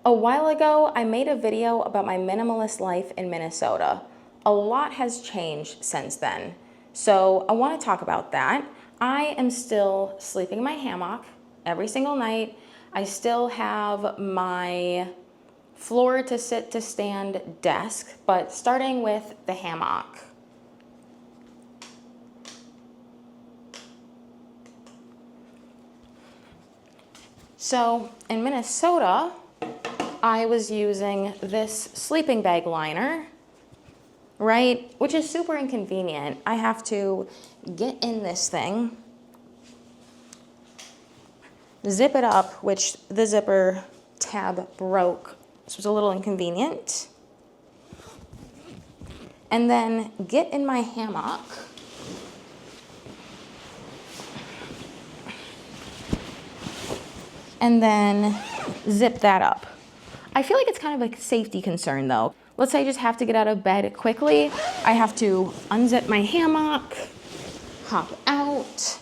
A while ago, I made a video about my minimalist life in Minnesota. A lot has changed since then, so I want to talk about that. I am still sleeping in my hammock every single night. I still have my floor to sit to stand desk, but starting with the hammock. So in Minnesota, I was using this sleeping bag liner, right? Which is super inconvenient. I have to get in this thing, zip it up, which the zipper tab broke. This was a little inconvenient. And then get in my hammock. And then zip that up. I feel like it's kind of a safety concern though. Let's say I just have to get out of bed quickly. I have to unzip my hammock, hop out,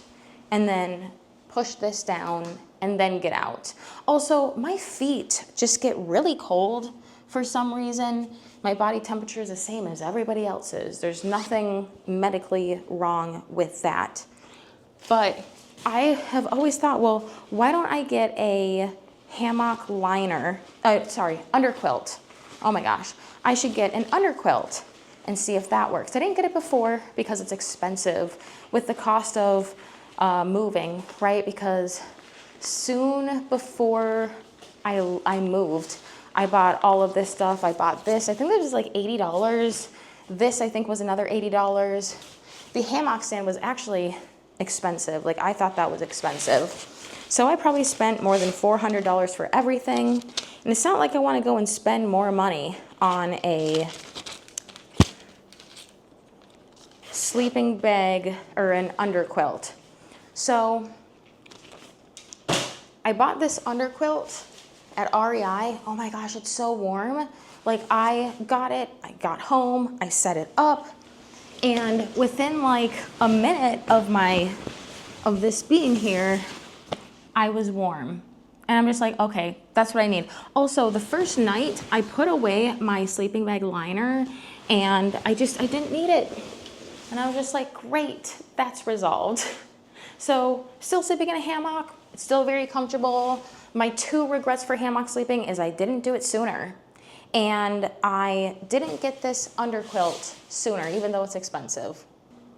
and then push this down and then get out. Also, my feet just get really cold for some reason. My body temperature is the same as everybody else's. There's nothing medically wrong with that. But I have always thought, well, why don't I get a hammock liner, underquilt. Oh my gosh, I should get an underquilt and see if that works. I didn't get it before because it's expensive with the cost of moving, right? Because soon before I moved, I bought all of this stuff. I bought this, I think it was like $80. This I think was another $80. The hammock stand was actually expensive. Like I thought that was expensive. So I probably spent more than $400 for everything. And it's not like I want to go and spend more money on a sleeping bag or an underquilt. So I bought this underquilt at REI. Oh my gosh, it's so warm. Like I got it, I got home, I set it up, and within like a minute of this being here, I was warm. And I'm just like, okay, that's what I need. Also, the first night I put away my sleeping bag liner and I didn't need it. And I was just like, great, that's resolved. So still sleeping in a hammock, it's still very comfortable. My two regrets for hammock sleeping is I didn't do it sooner. And I didn't get this underquilt sooner, even though it's expensive.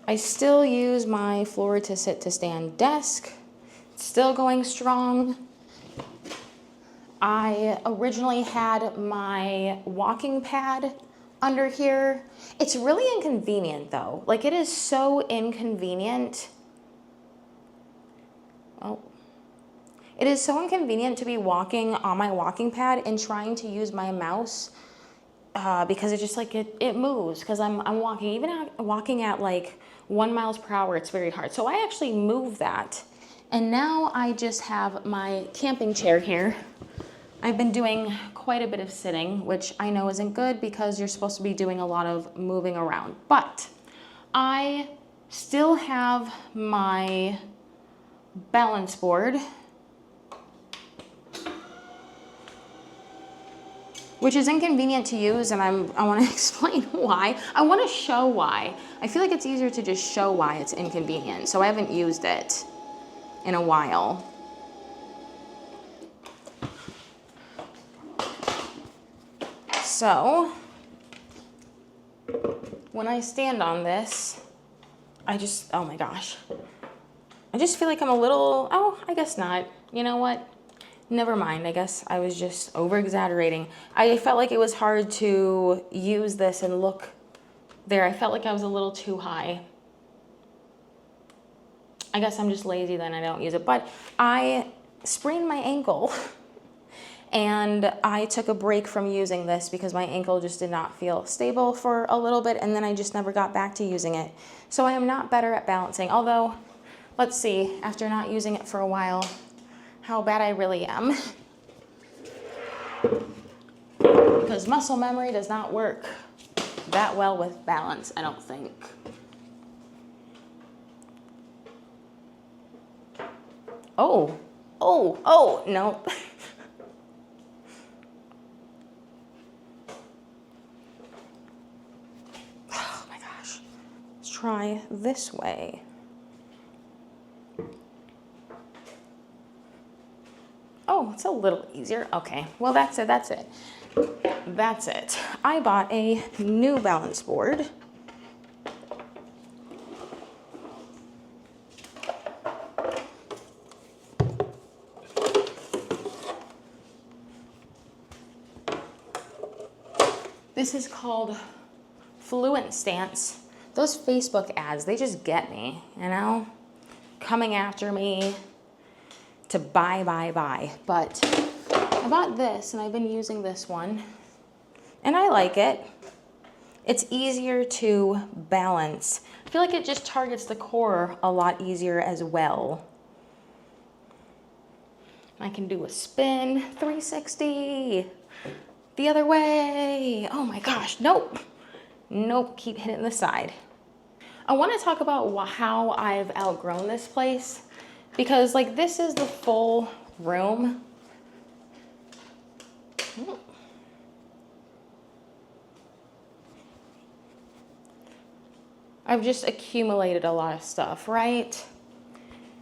I still use my floor to sit to stand desk. Still going strong. I originally had my walking pad under here. It's really inconvenient though. Like it is so inconvenient. Oh. It is so inconvenient to be walking on my walking pad and trying to use my mouse because it just like, it moves because I'm walking, even walking at like 1 mile per hour, it's very hard. So I actually move that. And now I just have my camping chair here. I've been doing quite a bit of sitting, which I know isn't good because you're supposed to be doing a lot of moving around. But I still have my balance board, which is inconvenient to use, and I want to explain why. I want to show why. I feel like it's easier to just show why it's inconvenient, so I haven't used it in a while. So when I stand on this, oh my gosh, I just feel like I'm a little, oh, I guess not. You know what? Never mind. I guess I was just over exaggerating. I felt like it was hard to use this and look there. I felt like I was a little too high. I guess I'm just lazy then, I don't use it. But I sprained my ankle and I took a break from using this because my ankle just did not feel stable for a little bit, and then I just never got back to using it. So I am not better at balancing, although let's see, after not using it for a while, how bad I really am. Because muscle memory does not work that well with balance, I don't think. Oh, no. try this way. Oh, it's a little easier. Okay, well that's it, that's it. That's it. I bought a new balance board. This is called Fluent Stance. Those Facebook ads, they just get me, you know? Coming after me to buy. But I bought this and I've been using this one and I like it. It's easier to balance. I feel like it just targets the core a lot easier as well. I can do a spin, 360, the other way. Oh my gosh, nope. Nope, keep hitting the side. I want to talk about how I've outgrown this place, because like this is the full room. I've just accumulated a lot of stuff, right?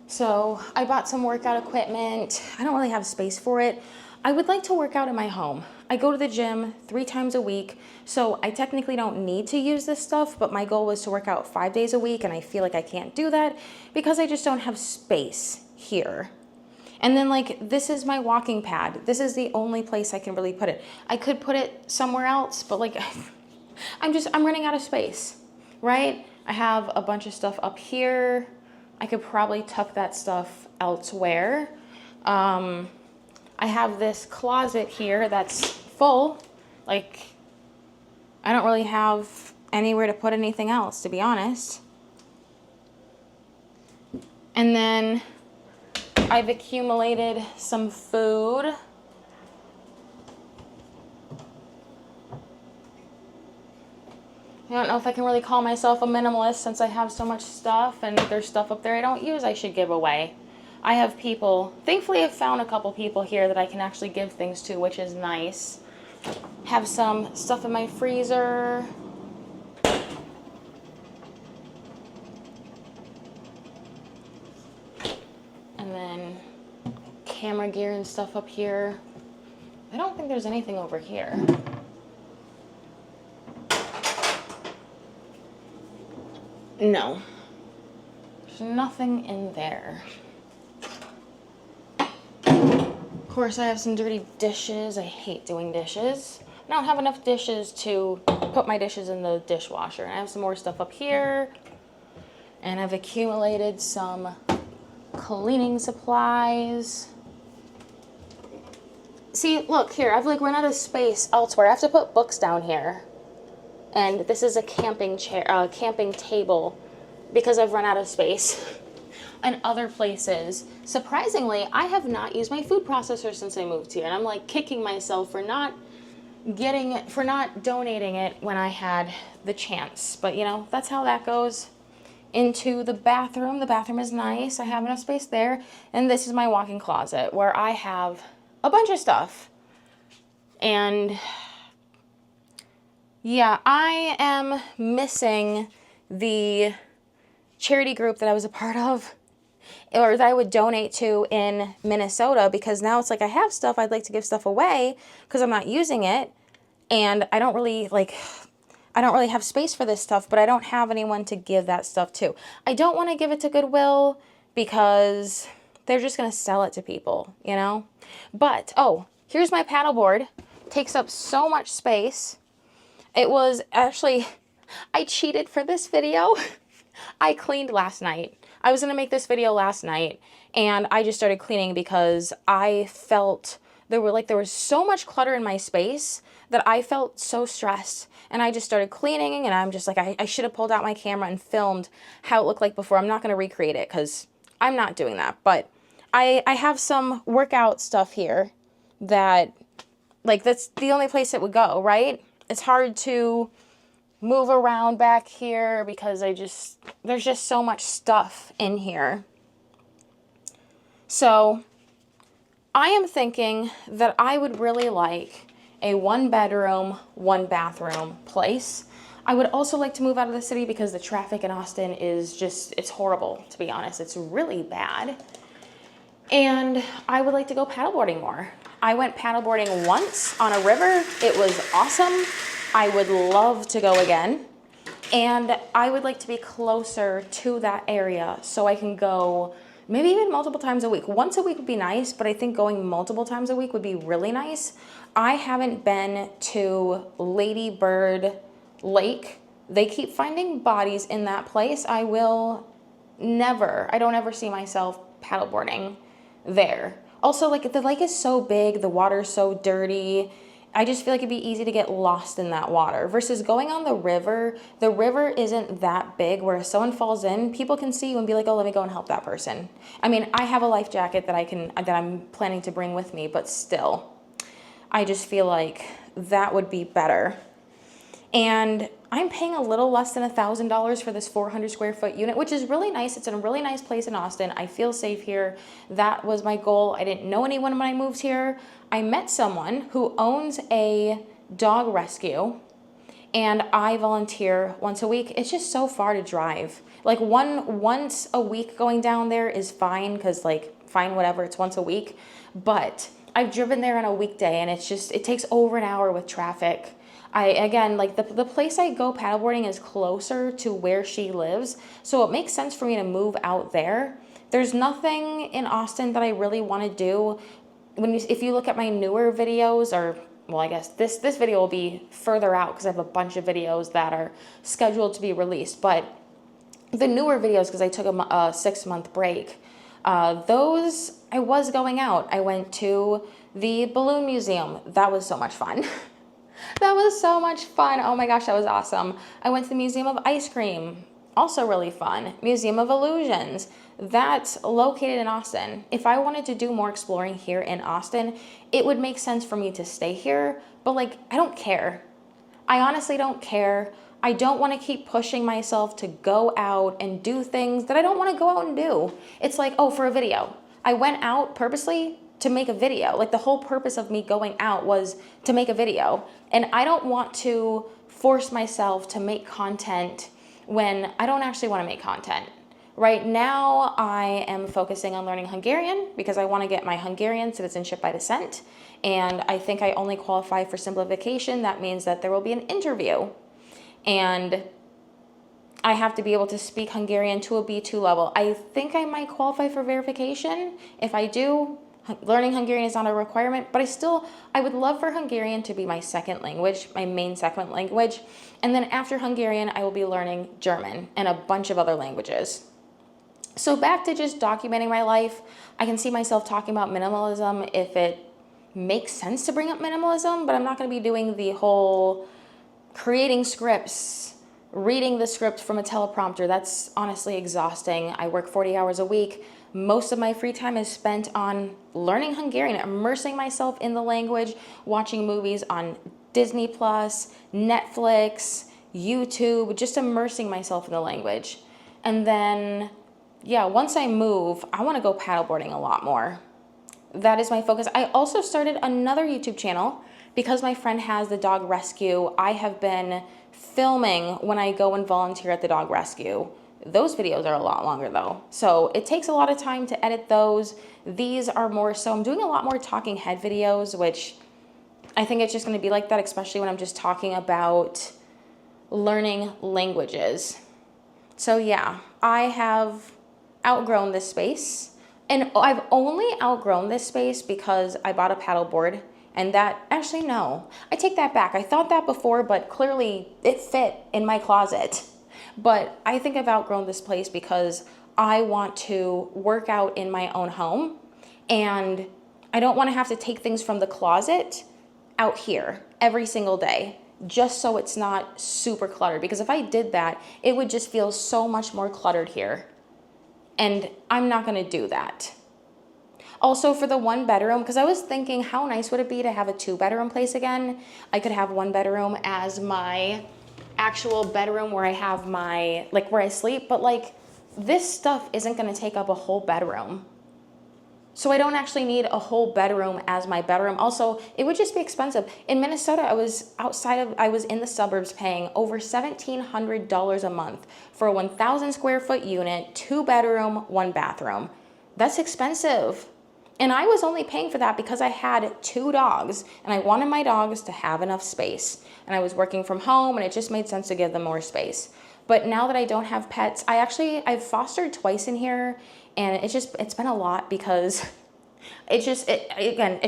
So I bought some workout equipment. I don't really have space for it. I would like to work out in my home. I go to the gym 3 times a week, so I technically don't need to use this stuff, but my goal was to work out 5 days a week, and I feel like I can't do that because I just don't have space here. And then like, this is my walking pad. This is the only place I can really put it. I could put it somewhere else, but like, I'm running out of space, right? I have a bunch of stuff up here. I could probably tuck that stuff elsewhere. I have this closet here that's full. Like, I don't really have anywhere to put anything else, to be honest. And then I've accumulated some food. I don't know if I can really call myself a minimalist since I have so much stuff and there's stuff up there I don't use I should give away. I have people, thankfully I've found a couple people here that I can actually give things to, which is nice. Have some stuff in my freezer. And then camera gear and stuff up here. I don't think there's anything over here. No, there's nothing in there. Of course, I have some dirty dishes. I hate doing dishes. I don't have enough dishes to put my dishes in the dishwasher. And I have some more stuff up here. And I've accumulated some cleaning supplies. See, look here, I've like run out of space elsewhere. I have to put books down here. And this is a camping chair, camping table, because I've run out of space. And other places. Surprisingly, I have not used my food processor since I moved here. And I'm like kicking myself for not getting it, for not donating it when I had the chance. But you know, that's how that goes. Into the bathroom. The bathroom is nice. I have enough space there. And this is my walk-in closet where I have a bunch of stuff. And yeah, I am missing the charity group that I was a part of, or that I would donate to in Minnesota, because now it's like I have stuff, I'd like to give stuff away because I'm not using it, and I don't really have space for this stuff, but I don't have anyone to give that stuff to. I don't want to give it to Goodwill because they're just going to sell it to people, you know? But, oh, here's my paddleboard. It takes up so much space. It was actually, I cheated for this video. I cleaned last night. I was going to make this video last night, and I just started cleaning because I felt there was so much clutter in my space that I felt so stressed. And I just started cleaning, and I'm just like, I should have pulled out my camera and filmed how it looked like before. I'm not going to recreate it because I'm not doing that. But I have some workout stuff here that, like, that's the only place it would go, right? It's hard to move around back here because there's just so much stuff in here. So I am thinking that I would really like a 1-bedroom, 1-bathroom place. I would also like to move out of the city because the traffic in Austin is just, it's horrible, to be honest. It's really bad. And I would like to go paddleboarding more. I went paddleboarding once on a river. It was awesome. I would love to go again. And I would like to be closer to that area so I can go maybe even multiple times a week. Once a week would be nice, but I think going multiple times a week would be really nice. I haven't been to Lady Bird Lake. They keep finding bodies in that place. I don't ever see myself paddleboarding there. Also, like, the lake is so big, the water's so dirty. I just feel like it'd be easy to get lost in that water versus going on the river. The river isn't that big where if someone falls in, people can see you and be like, oh, let me go and help that person. I mean, I have a life jacket that I'm planning to bring with me, but still, I just feel like that would be better. And I'm paying a little less than $1,000 for this 400 square foot unit, which is really nice. It's in a really nice place in Austin. I feel safe here. That was my goal. I didn't know anyone when I moved here. I met someone who owns a dog rescue, and I volunteer once a week. It's just so far to drive. Like once a week going down there is fine because fine, whatever, it's once a week. But I've driven there on a weekday and it takes over an hour with traffic. The place I go paddleboarding is closer to where she lives, so it makes sense for me to move out there. There's nothing in Austin that I really want to do. If you look at my newer videos, I guess this video will be further out because I have a bunch of videos that are scheduled to be released, but the newer videos, because I took a 6-month break, those I was going out. I went to the Balloon Museum. That was so much fun. That was so much fun. Oh my gosh, that was awesome. I went to the Museum of Ice Cream. Also really fun. Museum of Illusions. That's located in Austin. If I wanted to do more exploring here in Austin, it would make sense for me to stay here. But I don't care. I honestly don't care. I don't want to keep pushing myself to go out and do things that I don't want to go out and do. It's like, oh, for a video. I went out purposely to make a video. The whole purpose of me going out was to make a video. And I don't want to force myself to make content when I don't actually want to make content. Right now, I am focusing on learning Hungarian because I want to get my Hungarian citizenship by descent. And I think I only qualify for simplification. That means that there will be an interview. And I have to be able to speak Hungarian to a B2 level. I think I might qualify for verification. If I do, learning Hungarian is not a requirement, but I would love for Hungarian to be my second language, my main second language. And then after Hungarian, I will be learning German and a bunch of other languages. So back to just documenting my life, I can see myself talking about minimalism if it makes sense to bring up minimalism, but I'm not going to be doing the whole creating scripts, reading the script from a teleprompter. That's honestly exhausting. I work 40 hours a week. Most of my free time is spent on learning Hungarian, immersing myself in the language, watching movies on Disney Plus, Netflix, YouTube, just immersing myself in the language. And then, once I move, I want to go paddleboarding a lot more. That is my focus. I also started another YouTube channel because my friend has the dog rescue. I have been filming when I go and volunteer at the dog rescue. Those videos are a lot longer though. So it takes a lot of time to edit those. These are more so, I'm doing a lot more talking head videos, which I think it's just going to be like that, especially when I'm just talking about learning languages. So yeah, I have outgrown this space. And I've only outgrown this space because I bought a paddleboard. And no, I take that back. I thought that before, but clearly it fit in my closet. But I think I've outgrown this place because I want to work out in my own home. And I don't want to have to take things from the closet out here every single day, just so it's not super cluttered. Because if I did that, it would just feel so much more cluttered here. And I'm not going to do that. Also for the 1 bedroom, because I was thinking how nice would it be to have a 2-bedroom place again. I could have 1 bedroom as my actual bedroom where I have where I sleep, but this stuff isn't going to take up a whole bedroom. So I don't actually need a whole bedroom as my bedroom. Also, it would just be expensive. In Minnesota, I was in the suburbs paying over $1,700 a month for a 1,000 square foot unit, 2 bedroom, 1 bathroom. That's expensive. And I was only paying for that because I had 2 dogs and I wanted my dogs to have enough space. And I was working from home and it just made sense to give them more space. But now that I don't have pets, I've fostered twice in here, and it's been a lot because it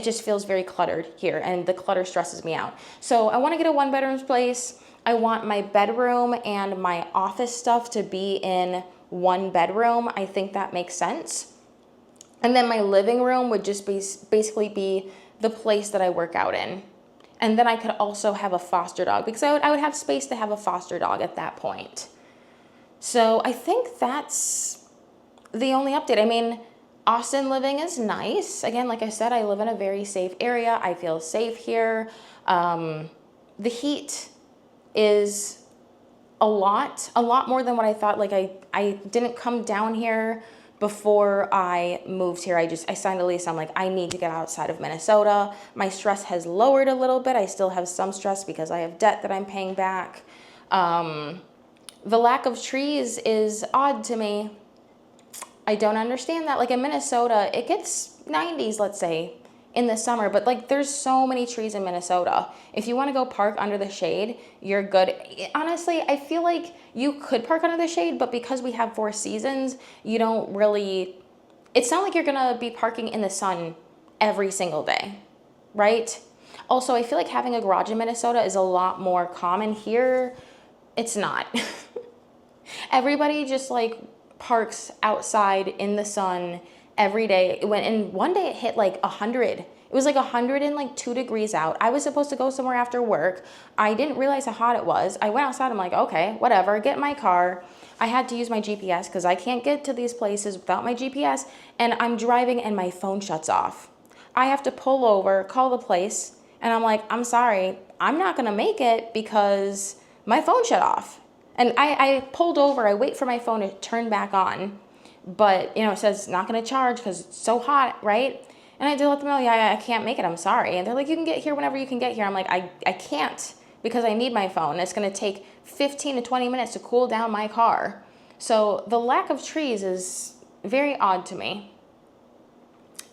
just feels very cluttered here, and the clutter stresses me out. So I want to get a 1 bedroom place. I want my bedroom and my office stuff to be in 1 bedroom. I think that makes sense. And then my living room would just basically be the place that I work out in. And then I could also have a foster dog because I would have space to have a foster dog at that point. So I think that's the only update. I mean, Austin living is nice. Again, like I said, I live in a very safe area. I feel safe here. The heat is a lot more than what I thought. Like I didn't come down here before I moved here. I signed a lease. I'm like, I need to get outside of Minnesota. My stress has lowered a little bit. I still have some stress because I have debt that I'm paying back. The lack of trees is odd to me. I don't understand that. Like in Minnesota, it gets 90s, let's say, in the summer, but like there's so many trees in Minnesota. If you want to go park under the shade, you're good. Honestly, I feel like you could park under the shade, but because we have 4 seasons, you don't really, it's not like you're going to be parking in the sun every single day, right? Also, I feel like having a garage in Minnesota is a lot more common here. It's not. Everybody just like parks outside in the sun every day. And one day it hit like 100. It was like 102 degrees out. I was supposed to go somewhere after work. I didn't realize how hot it was. I went outside. I'm like, okay, whatever, get in my car. I had to use my GPS because I can't get to these places without my GPS. And I'm driving and my phone shuts off. I have to pull over, call the place. And I'm like, I'm sorry, I'm not going to make it because my phone shut off. And I pulled over. I wait for my phone to turn back on. But, it says not going to charge because it's so hot, right? And I did let them know, yeah, I can't make it. I'm sorry. And they're like, you can get here whenever you can get here. I'm like, I can't because I need my phone. It's going to take 15 to 20 minutes to cool down my car. So the lack of trees is very odd to me.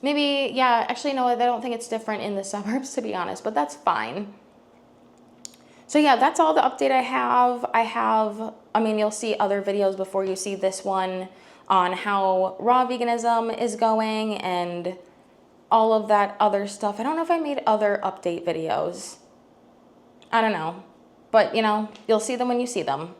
Maybe, yeah, actually, no, I don't think it's different in the suburbs, to be honest, but that's fine. So yeah, that's all the update I have. You'll see other videos before you see this one on how raw veganism is going and all of that other stuff. I don't know if I made other update videos. I don't know. But, you'll see them when you see them.